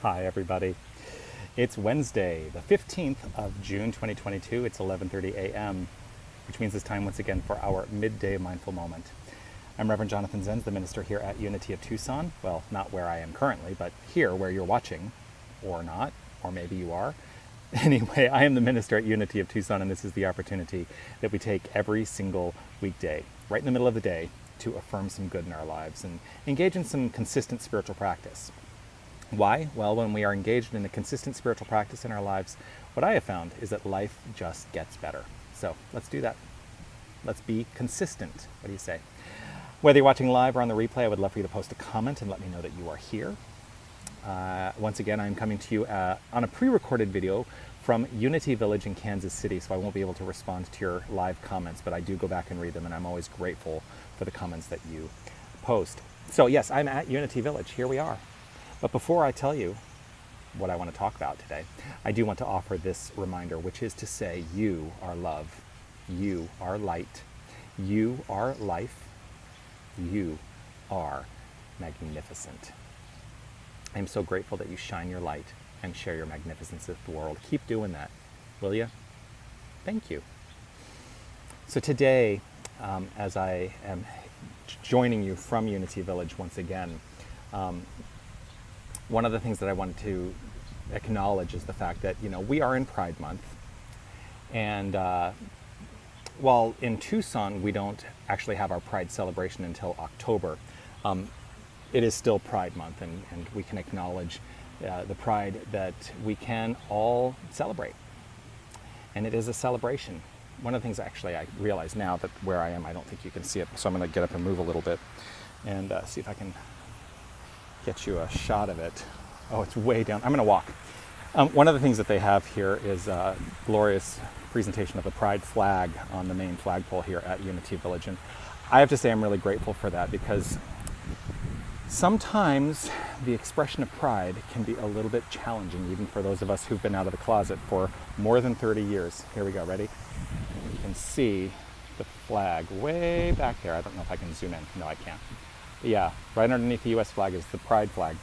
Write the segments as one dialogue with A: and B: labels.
A: Hi, everybody. It's Wednesday, the 15th of June, 2022. It's 11:30 a.m., which means it's time once again for our Midday Mindful Moment. I'm Reverend Jonathan Zenz, the minister here at Unity of Tucson. Well, not where I am currently, but here where you're watching, or not, or maybe you are. Anyway, I am the minister at Unity of Tucson, and this is the opportunity that we take every single weekday, right in the middle of the day, to affirm some good in our lives and engage in some consistent spiritual practice. Why? Well, when we are engaged in a consistent spiritual practice in our lives, what I have found is that life just gets better. So let's do that. Let's be consistent. What do you say? Whether you're watching live or on the replay, I would love for you to post a comment and let me know that you are here. Once again, I'm coming to you on a pre-recorded video from Unity Village in Kansas City, so I won't be able to respond to your live comments, but I do go back and read them, and I'm always grateful for the comments that you post. So yes, I'm at Unity Village. Here we are. But before I tell you what I want to talk about today, I do want to offer this reminder, which is to say you are love, you are light, you are life, you are magnificent. I'm so grateful that you shine your light and share your magnificence with the world. Keep doing that, will you? Thank you. So today, as I am joining you from Unity Village once again, one of the things that I wanted to acknowledge is the fact that, we are in Pride Month. And while in Tucson, we don't actually have our Pride celebration until October, it is still Pride Month, and we can acknowledge the pride that we can all celebrate. And it is a celebration. One of the things actually I realize now that where I am, I don't think you can see it, so I'm going to get up and move a little bit and see if I can get you a shot of it. Oh, it's way down. I'm going to walk. One of the things that they have here is a glorious presentation of the Pride flag on the main flagpole here at Unity Village. And I have to say I'm really grateful for that, because sometimes the expression of pride can be a little bit challenging, even for those of us who've been out of the closet for more than 30 years. Here we go. Ready? You can see the flag way back there. I don't know if I can zoom in. No, I can't. Yeah, right underneath the U.S. flag is the Pride flag.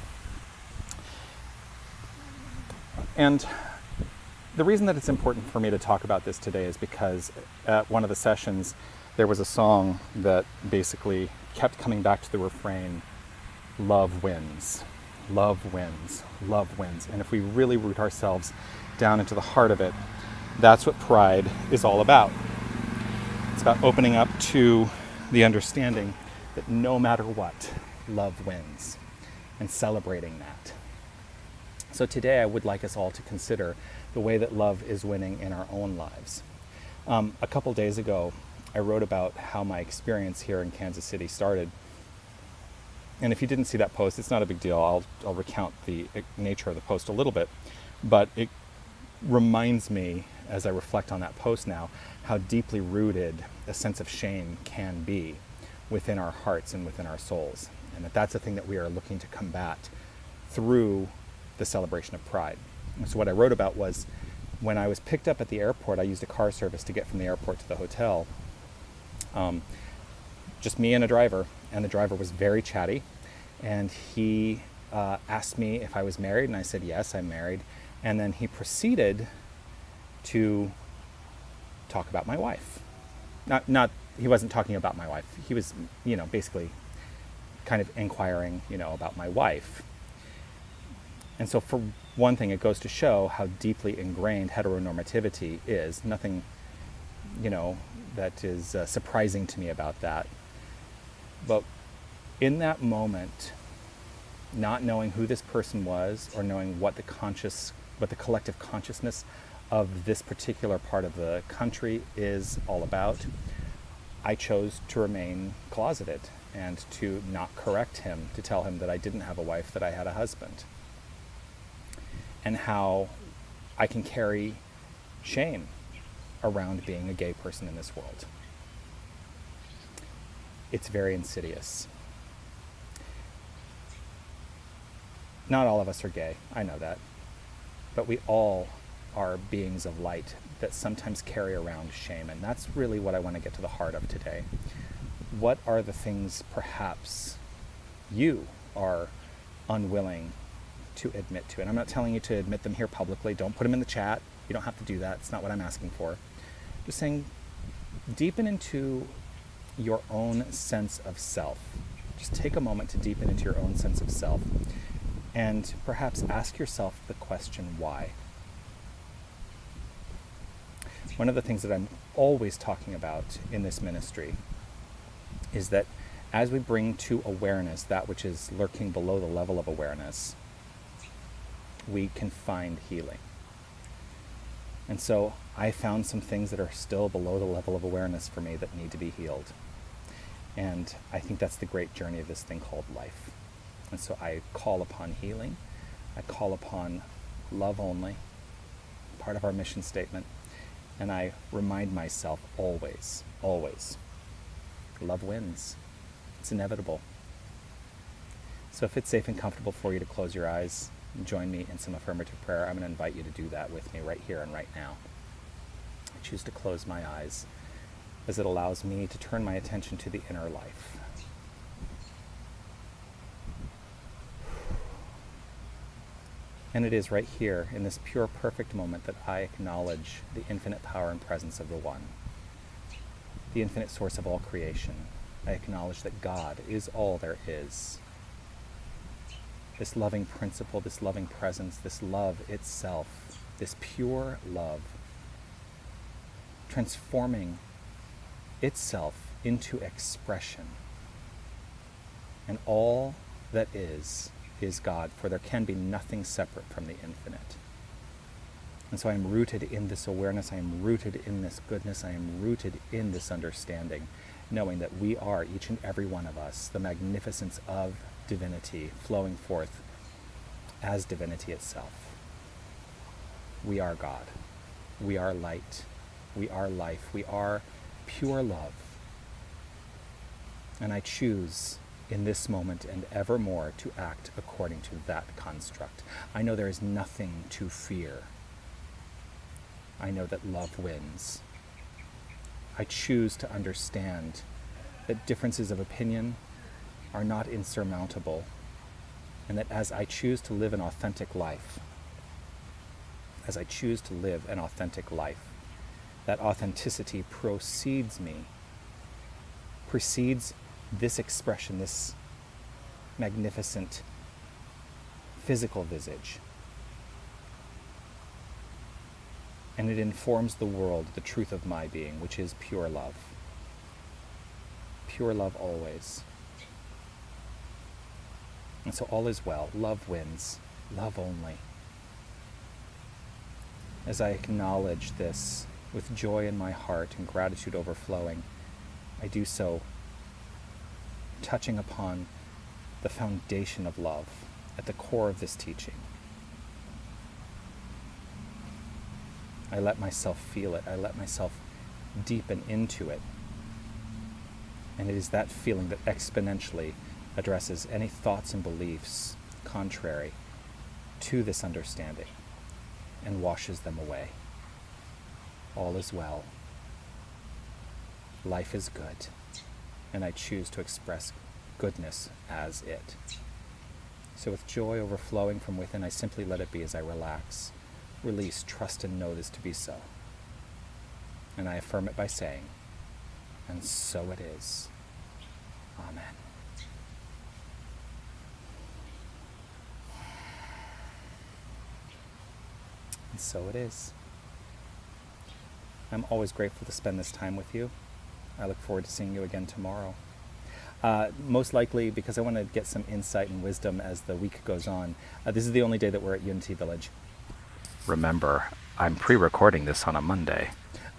A: And the reason that it's important for me to talk about this today is because at one of the sessions, there was a song that basically kept coming back to the refrain, love wins, love wins, love wins. And if we really root ourselves down into the heart of it, that's what pride is all about. It's about opening up to the understanding that no matter what, love wins, and celebrating that. So today I would like us all to consider the way that love is winning in our own lives. A couple days ago, I wrote about how my experience here in Kansas City started. And if you didn't see that post, it's not a big deal. I'll recount the nature of the post a little bit, but it reminds me, as I reflect on that post now, how deeply rooted a sense of shame can be within our hearts and within our souls, and that's a thing that we are looking to combat through the celebration of pride. And so what I wrote about was, when I was picked up at the airport, I used a car service to get from the airport to the hotel, just me and a driver, and the driver was very chatty, and he asked me if I was married, and I said, yes, I'm married, and then he proceeded to talk about my wife. He wasn't talking about my wife. He was, basically kind of inquiring, about my wife. And so for one thing, it goes to show how deeply ingrained heteronormativity is. Nothing, that is surprising to me about that. But in that moment, not knowing who this person was, or knowing what the collective consciousness of this particular part of the country is all about, I chose to remain closeted and to not correct him, to tell him that I didn't have a wife, that I had a husband. And how I can carry shame around being a gay person in this world. It's very insidious. Not all of us are gay, I know that. But we all are beings of light that sometimes carry around shame, and that's really what I want to get to the heart of today. What are the things perhaps you are unwilling to admit to. And I'm not telling you to admit them here publicly. Don't put them in the chat. You don't have to do that. It's not what I'm asking for. Just saying, deepen into your own sense of self. Just take a moment to deepen into your own sense of self and perhaps ask yourself the question, why? One of the things that I'm always talking about in this ministry is that as we bring to awareness that which is lurking below the level of awareness, we can find healing. And so I found some things that are still below the level of awareness for me that need to be healed. And I think that's the great journey of this thing called life. And so I call upon healing. I call upon love only, part of our mission statement. And I remind myself always, always, love wins. It's inevitable. So if it's safe and comfortable for you to close your eyes and join me in some affirmative prayer, I'm going to invite you to do that with me right here and right now. I choose to close my eyes as it allows me to turn my attention to the inner life. And it is right here in this pure, perfect moment that I acknowledge the infinite power and presence of the One, the infinite source of all creation. I acknowledge that God is all there is. This loving principle, this loving presence, this love itself, this pure love, transforming itself into expression. And all that is God, for there can be nothing separate from the infinite. And so I am rooted in this awareness, I am rooted in this goodness, I am rooted in this understanding, knowing that we are, each and every one of us, the magnificence of divinity flowing forth as divinity itself. We are God. We are light. We are life. We are pure love. And I choose in this moment and evermore to act according to that construct. I know there is nothing to fear. I know that love wins. I choose to understand that differences of opinion are not insurmountable, and that as I choose to live an authentic life, that authenticity precedes this expression, this magnificent physical visage. And it informs the world the truth of my being, which is pure love. Pure love always. And so all is well. Love wins. Love only. As I acknowledge this with joy in my heart and gratitude overflowing, I do so touching upon the foundation of love at the core of this teaching. I let myself feel it. I let myself deepen into it. And it is that feeling that exponentially addresses any thoughts and beliefs contrary to this understanding and washes them away. All is well. Life is good, and I choose to express goodness as it. So with joy overflowing from within, I simply let it be as I relax, release, trust, and know this to be so. And I affirm it by saying, and so it is. Amen. And so it is. I'm always grateful to spend this time with you. I look forward to seeing you again tomorrow. Most likely because I want to get some insight and wisdom as the week goes on. This is the only day that we're at Unity Village. Remember, I'm pre-recording this on a Monday.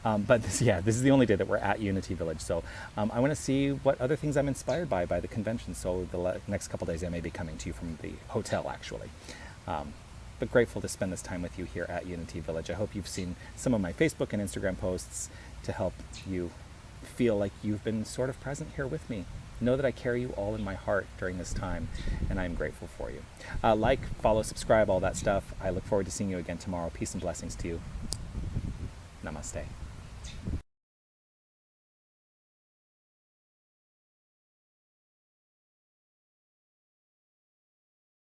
A: But this is the only day that we're at Unity Village. So I want to see what other things I'm inspired by the convention. So the next couple days I may be coming to you from the hotel, actually. But grateful to spend this time with you here at Unity Village. I hope you've seen some of my Facebook and Instagram posts to help you feel like you've been sort of present here with me. Know that I carry you all in my heart during this time, and I'm grateful for you. Like, follow, subscribe, all that stuff. I look forward to seeing you again tomorrow. Peace and blessings to you. Namaste.